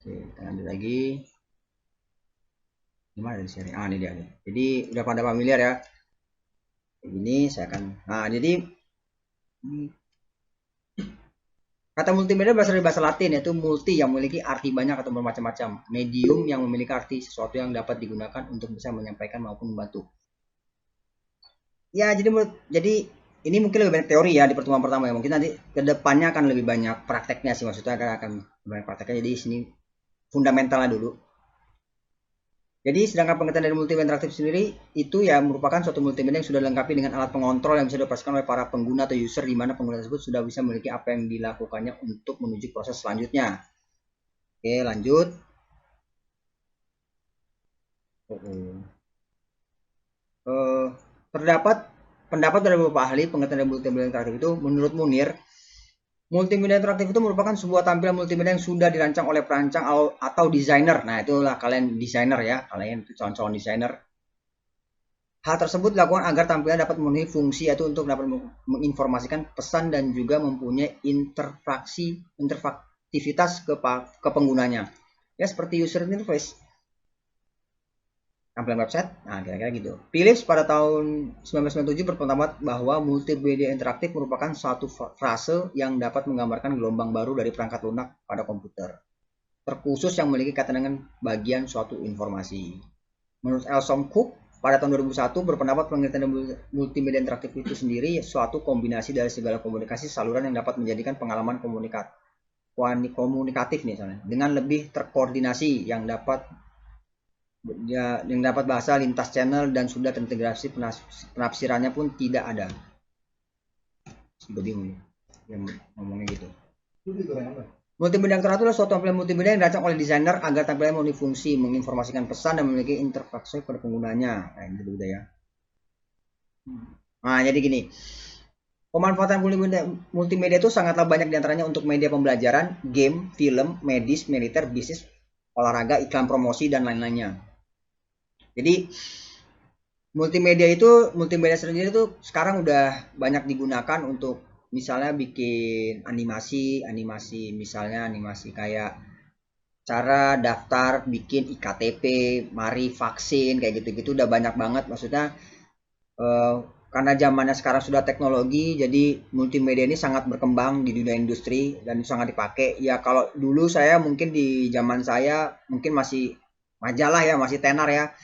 Oke, kita lanjut lagi. Gimana di sini? Ini dia. Jadi udah pada familiar ya. Ini saya akan. Nah, jadi kata multimedia berasal dari bahasa Latin, yaitu multi yang memiliki arti banyak atau bermacam-macam. Medium yang memiliki arti sesuatu yang dapat digunakan untuk bisa menyampaikan maupun membantu. Ya, jadi ini mungkin lebih banyak teori ya di pertemuan pertama ya. Mungkin nanti kedepannya akan lebih banyak prakteknya sih, maksudnya akan banyak prakteknya. Jadi sini fundamentalnya dulu. Jadi sedangkan pengertian dari multimedia interaktif sendiri itu ya merupakan suatu multimedia yang sudah dilengkapi dengan alat pengontrol yang bisa dioperasikan oleh para pengguna atau user, di mana pengguna tersebut sudah bisa memiliki apa yang dilakukannya untuk menuju proses selanjutnya. Oke, lanjut. Terdapat pendapat dari beberapa ahli pengertian dari multimedia interaktif itu. Menurut Munir, multimedia interaktif itu merupakan sebuah tampilan multimedia yang sudah dirancang oleh perancang atau desainer. Nah, itulah kalian desainer ya, kalian itu calon-calon desainer. Hal tersebut dilakukan agar tampilan dapat memenuhi fungsi, yaitu untuk dapat menginformasikan pesan dan juga mempunyai interaktivitas ke penggunanya. Ya, seperti user interface. Tampilan website, nah kira-kira gitu. Philips pada tahun 1997 berpendapat bahwa multimedia interaktif merupakan suatu frase yang dapat menggambarkan gelombang baru dari perangkat lunak pada komputer, terkhusus yang memiliki kaitan dengan bagian suatu informasi. Menurut Elson Cook, pada tahun 2001 berpendapat pengertian multimedia interaktif itu sendiri suatu kombinasi dari segala komunikasi saluran yang dapat menjadikan pengalaman komunikatif misalnya dengan lebih terkoordinasi yang dapat bahasa lintas channel dan sudah terintegrasi, penafsirannya pun tidak ada. Sudah bingung yang ngomongnya gitu. Multimedia interaktif adalah suatu tampilan multimedia yang dirancang oleh desainer agar tampilannya memenuhi fungsi, menginformasikan pesan dan memiliki interaksi pada penggunanya. Nah, ini dulu ya. Nah, jadi gini. Pemanfaatan multimedia itu sangatlah banyak diantaranya untuk media pembelajaran, game, film, medis, militer, bisnis, olahraga, iklan promosi, dan lain-lainnya. Jadi multimedia sendiri itu sekarang udah banyak digunakan untuk misalnya bikin animasi misalnya animasi kayak cara daftar bikin IKTP, mari vaksin kayak gitu-gitu udah banyak banget, maksudnya karena zamannya sekarang sudah teknologi, jadi multimedia ini sangat berkembang di dunia industri dan sangat dipakai. Ya kalau dulu saya mungkin di zaman saya mungkin masih majalah ya, masih tenar ya.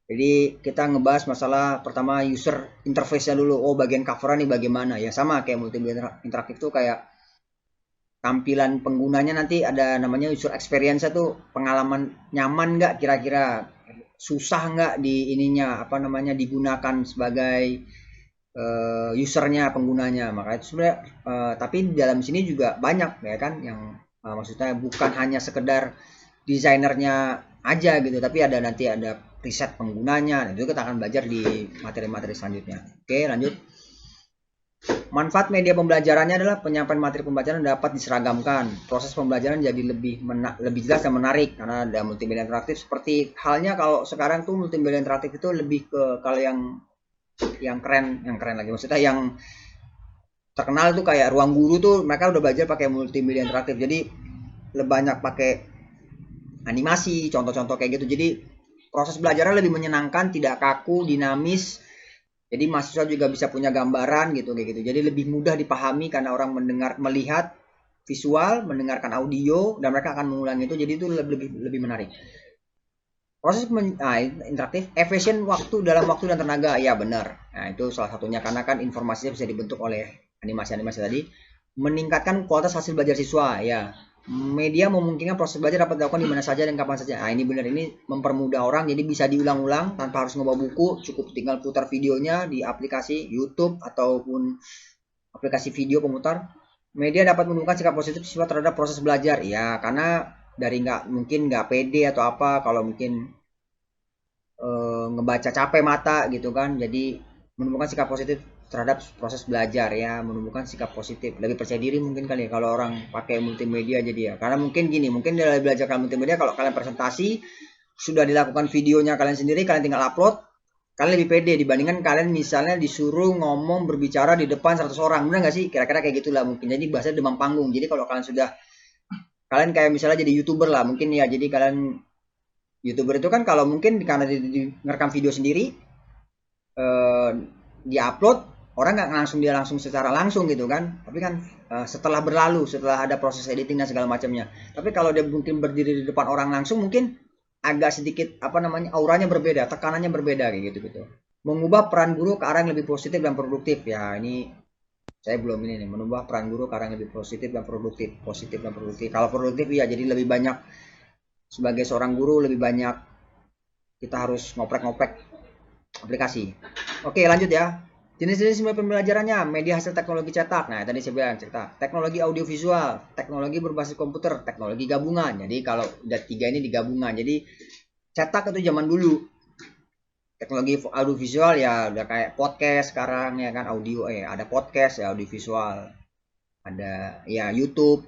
Jadi kita ngebahas masalah pertama user interface-nya dulu. Oh, bagian cover nih bagaimana? Ya sama kayak multimedia interaktif tuh kayak tampilan penggunanya nanti ada namanya user experience tuh, pengalaman nyaman nggak kira-kira, susah nggak di ininya apa namanya digunakan sebagai usernya, penggunanya. Makanya itu sebenarnya tapi di dalam sini juga banyak ya kan yang maksudnya bukan hanya sekedar desainernya aja gitu, tapi ada nanti ada riset penggunanya. Nah, itu kita akan belajar di materi-materi selanjutnya. Oke, lanjut. Manfaat media pembelajarannya adalah penyampaian materi pembelajaran dapat diseragamkan. Proses pembelajaran jadi lebih jelas dan menarik karena ada multimedia interaktif. Seperti halnya kalau sekarang tuh multimedia interaktif itu lebih ke kalau yang keren lagi, maksudnya yang terkenal tuh kayak Ruang Guru tuh mereka udah belajar pakai multimedia interaktif. Jadi lebih banyak pakai animasi, contoh-contoh kayak gitu. Jadi proses belajarnya lebih menyenangkan, tidak kaku, dinamis. Jadi mahasiswa juga bisa punya gambaran gitu kayak gitu. Jadi lebih mudah dipahami karena orang melihat visual, mendengarkan audio, dan mereka akan mengulang itu. Jadi itu lebih menarik. Proses interaktif, efisien dalam waktu dan tenaga, ya benar. Nah itu salah satunya karena kan informasinya bisa dibentuk oleh animasi-animasi tadi. Meningkatkan kualitas hasil belajar siswa, ya. Media memungkinkan proses belajar dapat dilakukan di mana saja dan kapan saja. Nah ini benar, ini mempermudah orang, jadi bisa diulang-ulang tanpa harus ngebawa buku, cukup tinggal putar videonya di aplikasi YouTube ataupun aplikasi video pemutar. Media dapat menunjukkan sikap positif siswa terhadap proses belajar, ya karena dari mungkin nggak pede atau apa, kalau mungkin ngebaca capek mata gitu kan, jadi menumbuhkan sikap positif terhadap proses belajar, ya menumbuhkan sikap positif, lebih percaya diri mungkin kali ya kalau orang pakai multimedia. Jadi ya karena mungkin gini, mungkin dalam belajar multimedia kalau kalian presentasi sudah dilakukan videonya kalian sendiri, kalian tinggal upload, kalian lebih pede dibandingkan kalian misalnya disuruh ngomong berbicara di depan 100 orang, benar nggak sih? Kira-kira kayak gitulah mungkin. Jadi bahasa demam panggung. Jadi kalau kalian sudah kalian kayak misalnya jadi YouTuber lah mungkin ya. Jadi kalian YouTuber itu kan kalau mungkin karena ngerekam video sendiri, eh, di-upload, orang nggak langsung dia langsung secara langsung gitu kan. Tapi kan setelah berlalu, setelah ada proses editing dan segala macamnya. Tapi kalau dia mungkin berdiri di depan orang langsung, mungkin agak sedikit apa namanya, auranya berbeda, tekanannya berbeda kayak gitu gitu. Mengubah peran guru ke arah yang lebih positif dan produktif. Ya, ini saya belum ini nih, menambah peran guru ke arah yang lebih positif dan produktif. Positif dan produktif. Kalau produktif ya jadi lebih banyak, sebagai seorang guru lebih banyak kita harus ngoprek-ngoprek aplikasi. Oke, lanjut ya. Jenis-jenis pembelajarannya, media hasil teknologi cetak. Nah, tadi saya bilang cetak. Teknologi audiovisual, teknologi berbasis komputer, teknologi gabungan. Jadi kalau udah 3 ini digabungan. Jadi cetak itu zaman dulu. Teknologi audiovisual ya udah kayak podcast sekarang ya kan, audio ada podcast ya, audiovisual. Ada ya YouTube.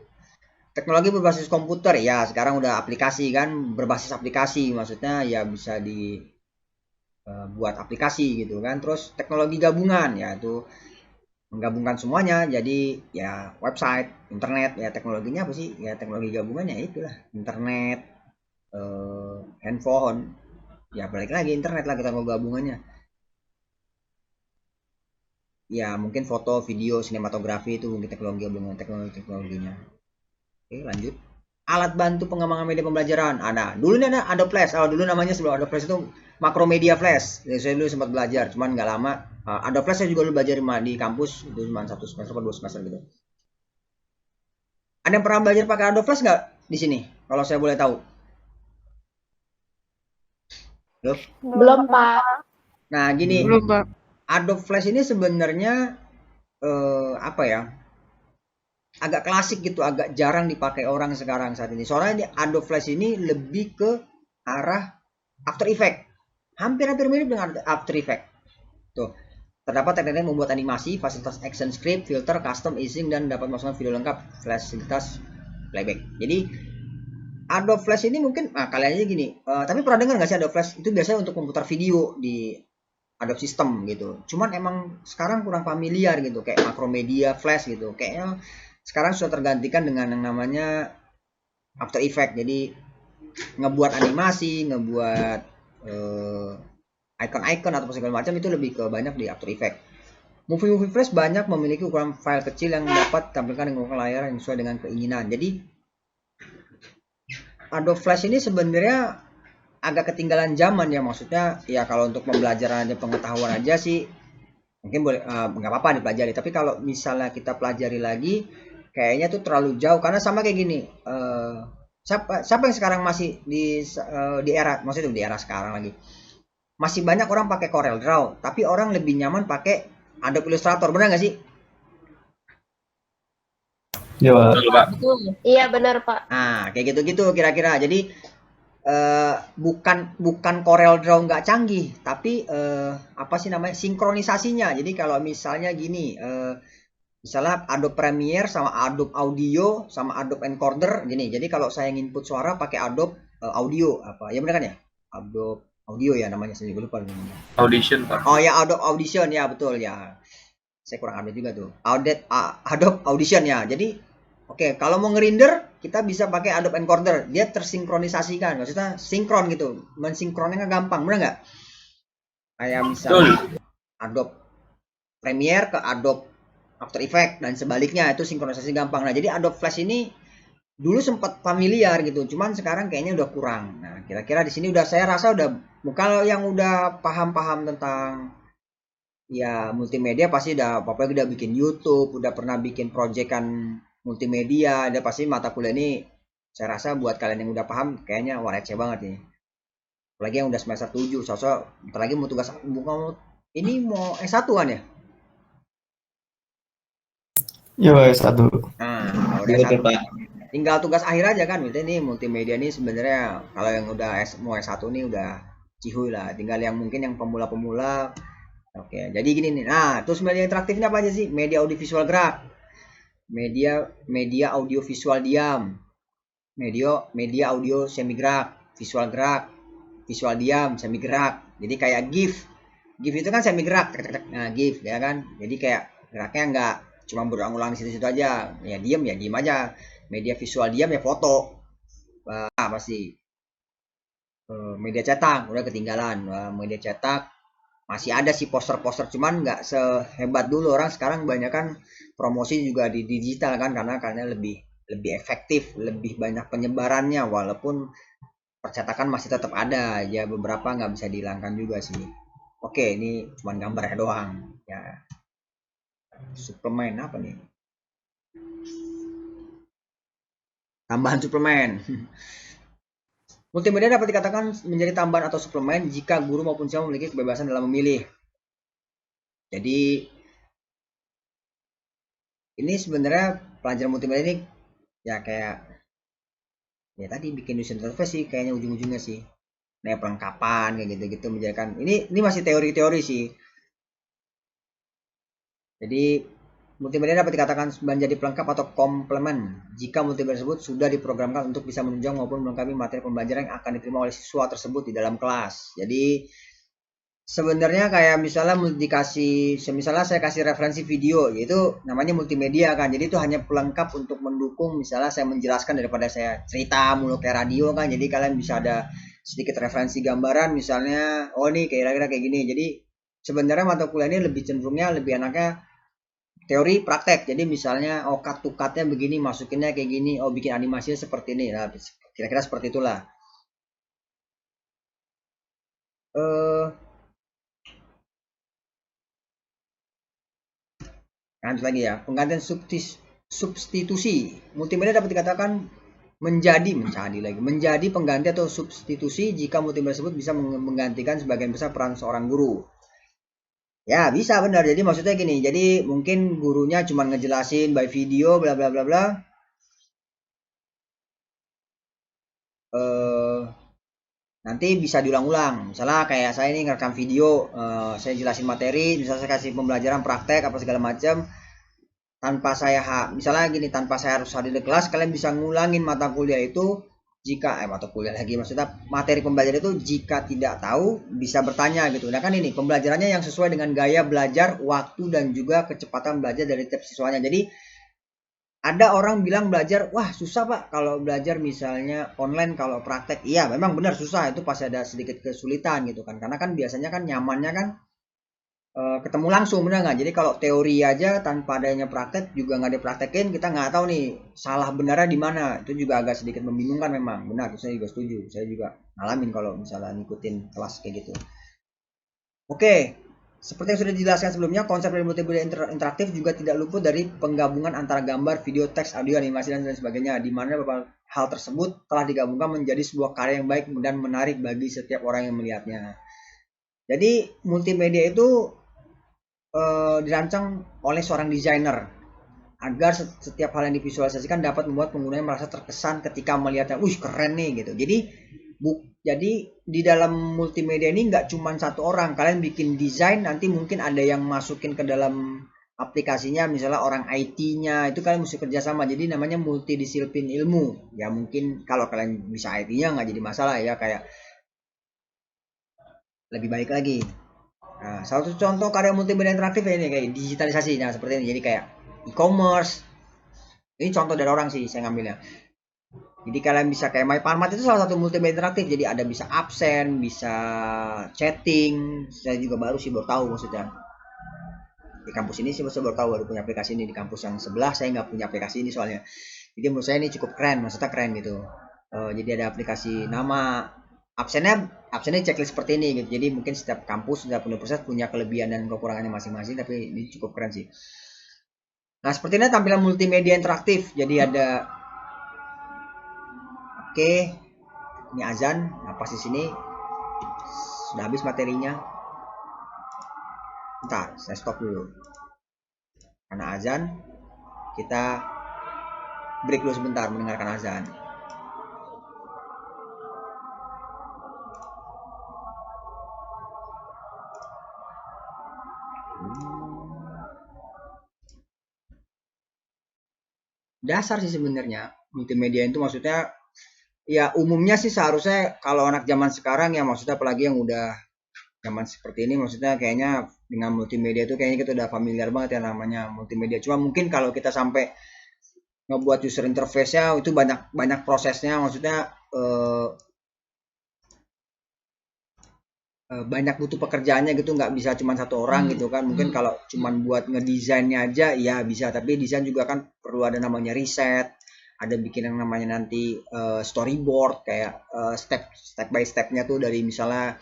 Teknologi berbasis komputer ya sekarang udah aplikasi kan, berbasis aplikasi, maksudnya ya bisa di buat aplikasi gitu kan. Terus teknologi gabungan ya itu menggabungkan semuanya jadi ya website, internet. Ya teknologinya apa sih? Ya teknologi gabungannya itulah internet, handphone. Ya balik lagi internet lah kita mau gabungannya. Ya mungkin foto, video, sinematografi itu mungkin teknologi gabungan, teknologinya. Oke, lanjut. Alat bantu pengembangan media pembelajaran. Nah, dulu nih ada Adobe Flash. Dulu namanya sebelum Adobe Flash itu Macromedia Flash. Jadi saya dulu sempat belajar, cuman nggak lama. Adobe Flash saya juga dulu belajar di kampus, itu cuma 1 semester atau 2 semester gitu. Ada yang pernah belajar pakai Adobe Flash nggak di sini? Kalau saya boleh tahu. Loh? Belum, Pak. Nah, gini. Belum, Pak. Adobe Flash ini sebenarnya apa ya? Agak klasik gitu, agak jarang dipakai orang sekarang saat ini. Soalnya di Adobe Flash ini lebih ke arah After Effects. Hampir-hampir mirip dengan After Effects. Tuh, terdapat tekniknya membuat animasi, fasilitas action script, filter, custom, easing, dan dapat memasukkan video lengkap, fasilitas playback. Jadi Adobe Flash ini mungkin, kalian aja gini. Tapi pernah dengar nggak sih Adobe Flash itu biasanya untuk memutar video di Adobe System gitu. Cuman emang sekarang kurang familiar gitu, kayak Macromedia Flash gitu. Kayaknya sekarang sudah tergantikan dengan yang namanya After Effects. Jadi ngebuat animasi, ngebuat icon-icon atau segala macam itu lebih ke banyak di After Effects. Movie Flash banyak memiliki ukuran file kecil yang dapat ditampilkan dengan ukuran layar yang sesuai dengan keinginan. Jadi Adobe Flash ini sebenarnya agak ketinggalan zaman ya, maksudnya ya kalau untuk pembelajaran aja, pengetahuan aja sih mungkin boleh, nggak apa-apa dipelajari. Tapi kalau misalnya kita pelajari lagi, kayaknya tuh terlalu jauh karena sama kayak gini. Siapa yang sekarang masih di era, maksudnya di era sekarang lagi masih banyak orang pakai Corel Draw, tapi orang lebih nyaman pakai Adobe Illustrator, benar nggak sih? Iya, Pak. Betul, Pak. Iya, benar, Pak. Nah, kayak gitu-gitu kira-kira. Jadi bukan Corel Draw nggak canggih, tapi apa sih namanya, sinkronisasinya. Jadi kalau misalnya gini, misalnya Adobe Premiere sama Adobe Audio sama Adobe Encoder gini. Jadi kalau saya input suara pakai Adobe Audio, apa ya, benar kan ya? Adobe Audio ya namanya, saya juga lupa namanya. Audition, Pak. Oh ya, Adobe Audition ya, betul ya. Saya kurang update juga tuh. Adobe Audition ya. Jadi oke, kalau mau ngerinder kita bisa pakai Adobe Encoder. Dia tersinkronisasikan, maksudnya sinkron gitu. Mensinkronnya gampang, benar nggak? Kayak misalnya Adobe Premiere ke Adobe After Effects dan sebaliknya, itu sinkronisasi gampang. Nah, jadi Adobe Flash ini dulu sempat familiar gitu, cuman sekarang kayaknya udah kurang. Nah, kira-kira di sini udah, saya rasa udah, kalau yang udah paham-paham tentang ya multimedia pasti udah, apalagi udah bikin YouTube, udah pernah bikin proyekan multimedia, udah pasti mata kuliah ini saya rasa buat kalian yang udah paham kayaknya wah receh banget nih. Apalagi yang udah semester 7, sosok bentar lagi mau tugas, ini mau S1 kan ya? Iya, Pak, S1. Nah, udah S1 tinggal tugas akhir aja kan. Ini multimedia ini sebenarnya kalau yang udah mau S1 nih udah cihuy lah, tinggal yang mungkin yang pemula-pemula. Oke, jadi gini nih. Nah, terus media interaktifnya apa aja sih? Media audiovisual gerak, media audio visual diam, media audio semi gerak, visual gerak, visual diam, semi gerak. Jadi kayak GIF itu kan semi gerak. Nah, GIF ya kan, jadi kayak geraknya nggak cuma berulang-ulang di situ-situ aja, ya diem aja. media visual diam ya foto. Pasti. Media cetak udah ketinggalan. Media cetak masih ada sih poster-poster, cuman nggak sehebat dulu. Orang sekarang banyak kan promosi juga di digital kan, karena lebih efektif, lebih banyak penyebarannya, walaupun percetakan masih tetap ada ya, beberapa nggak bisa dihilangkan juga sih. Oke, ini cuman gambarnya doang ya. Suplemen apa nih? Tambahan suplemen. Multimedia dapat dikatakan menjadi tambahan atau suplemen jika guru maupun siswa memiliki kebebasan dalam memilih. Jadi ini sebenarnya pelajaran multimedia ini ya kayak ya tadi bikin user interface sih kayaknya ujung-ujungnya sih. Nah, pelengkapan kayak gitu-gitu menjadikan ini masih teori-teori sih. Jadi multimedia dapat dikatakan menjadi pelengkap atau komplement jika multimedia tersebut sudah diprogramkan untuk bisa menunjang maupun melengkapi materi pembelajaran yang akan diterima oleh siswa tersebut di dalam kelas. Jadi sebenarnya kayak misalnya misalnya saya kasih referensi video, yaitu namanya multimedia kan. Jadi itu hanya pelengkap untuk mendukung, misalnya saya menjelaskan daripada saya cerita mulu kayak radio kan. Jadi kalian bisa ada sedikit referensi gambaran, misalnya oh nih kira-kira kayak gini. Jadi sebenarnya mata kuliah ini lebih cenderungnya lebih enaknya teori praktek. Jadi misalnya oh cut to cutnya begini, masukinnya kayak gini, oh bikin animasinya seperti ini. Nah, kira-kira seperti itulah. Lanjut lagi ya, penggantian substitusi. Multimedia dapat dikatakan menjadi pengganti atau substitusi jika multimedia tersebut bisa menggantikan sebagian besar peran seorang guru. Ya, bisa benar. Jadi maksudnya gini, jadi mungkin gurunya cuma ngejelasin by video bla bla bla bla. Nanti bisa diulang-ulang. Misalnya kayak saya ini ngerekam video, saya jelasin materi, misalnya saya kasih pembelajaran praktek apa segala macam. Tanpa saya misalnya gini, tanpa saya harus hadir di kelas, kalian bisa ngulangin mata kuliah itu jika mata kuliah lagi, maksudnya materi pembelajaran itu jika tidak tahu bisa bertanya gitu. Nah kan ini pembelajarannya yang sesuai dengan gaya belajar, waktu dan juga kecepatan belajar dari tiap siswanya. Jadi ada orang bilang belajar wah susah pak kalau belajar misalnya online, kalau praktek iya memang benar susah, itu pasti ada sedikit kesulitan gitu kan, karena kan biasanya kan nyamannya kan ketemu langsung, bener nggak? Jadi kalau teori aja tanpa adanya praktek juga nggak dipraktekin, kita nggak tahu nih salah benarnya di mana. Itu juga agak sedikit membingungkan memang. Benar, saya juga setuju. Saya juga ngalamin kalau misalnya ngikutin kelas kayak gitu. Oke, seperti yang sudah dijelaskan sebelumnya, konsep dari multimedia interaktif juga tidak luput dari penggabungan antara gambar, video, teks, audio, animasi, dan sebagainya, di mana beberapa hal tersebut telah digabungkan menjadi sebuah karya yang baik dan menarik bagi setiap orang yang melihatnya. Jadi multimedia itu dirancang oleh seorang desainer agar setiap hal yang divisualisasikan dapat membuat penggunanya merasa terkesan ketika melihatnya, wih keren nih gitu. Jadi di dalam multimedia ini nggak cuma satu orang, kalian bikin desain nanti mungkin ada yang masukin ke dalam aplikasinya, misalnya orang IT-nya itu kalian mesti kerjasama. Jadi namanya multidisiplin ilmu. Ya mungkin kalau kalian bisa IT-nya nggak jadi masalah ya, kayak lebih baik lagi. Nah, salah satu contoh karya multimedia interaktif ya ini kayak digitalisasi. Nah, seperti ini. Jadi kayak e-commerce. Ini contoh dari orang sih saya ngambilnya. Jadi kalian bisa kayak MyParmat itu salah satu multimedia interaktif. Jadi ada bisa absen, bisa chatting. Saya juga baru sih baru tahu maksudnya. Di kampus ini sih saya baru tahu, baru punya aplikasi ini. Di kampus yang sebelah saya nggak punya aplikasi ini soalnya. Jadi menurut saya ini cukup keren, maksudnya keren gitu. Jadi ada aplikasi nama absennya checklist seperti ini gitu. Jadi mungkin setiap kampus, setiap universitas punya kelebihan dan kekurangannya masing-masing, tapi ini cukup keren sih. Nah, seperti ini tampilan multimedia interaktif. Jadi ada oke, ini azan. Nah, pas di sini sudah habis materinya. Bentar, saya stop dulu. Karena azan, kita break dulu sebentar mendengarkan azan. Dasar sih sebenarnya multimedia itu, maksudnya ya umumnya sih seharusnya kalau anak zaman sekarang ya, maksudnya apalagi yang udah zaman seperti ini, maksudnya kayaknya dengan multimedia itu kayaknya kita udah familiar banget ya namanya multimedia. Cuma mungkin kalau kita sampai ngebuat user interface-nya itu banyak prosesnya, maksudnya banyak butuh pekerjaannya gitu, nggak bisa cuma satu orang gitu kan. Mungkin kalau cuma buat ngedesainnya aja ya bisa, tapi desain juga kan perlu ada namanya riset, ada bikin yang namanya nanti storyboard kayak step by stepnya tuh dari misalnya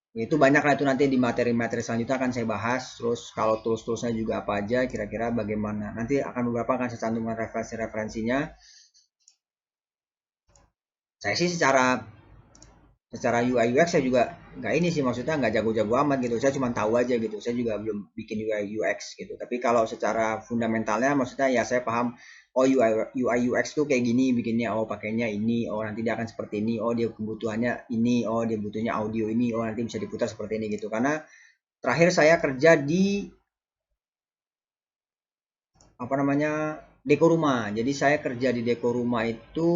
itu banyak lah, itu nanti di materi-materi selanjutnya akan saya bahas. Terus kalau tools-toolsnya juga apa aja kira-kira bagaimana, nanti akan beberapa akan saya cantumkan referensi-referensinya. Saya sih secara UI UX saya juga nggak ini sih, maksudnya nggak jago-jago amat gitu, saya cuma tahu aja gitu, saya juga belum bikin UI UX gitu. Tapi kalau secara fundamentalnya maksudnya ya saya paham, oh UI UX tuh kayak gini bikinnya, oh pakainya ini, oh nanti dia akan seperti ini, oh dia kebutuhannya ini, oh dia butuhnya audio ini, oh nanti bisa diputar seperti ini gitu. Karena terakhir saya kerja di apa namanya, Deko Rumah. Jadi saya kerja di Deko Rumah itu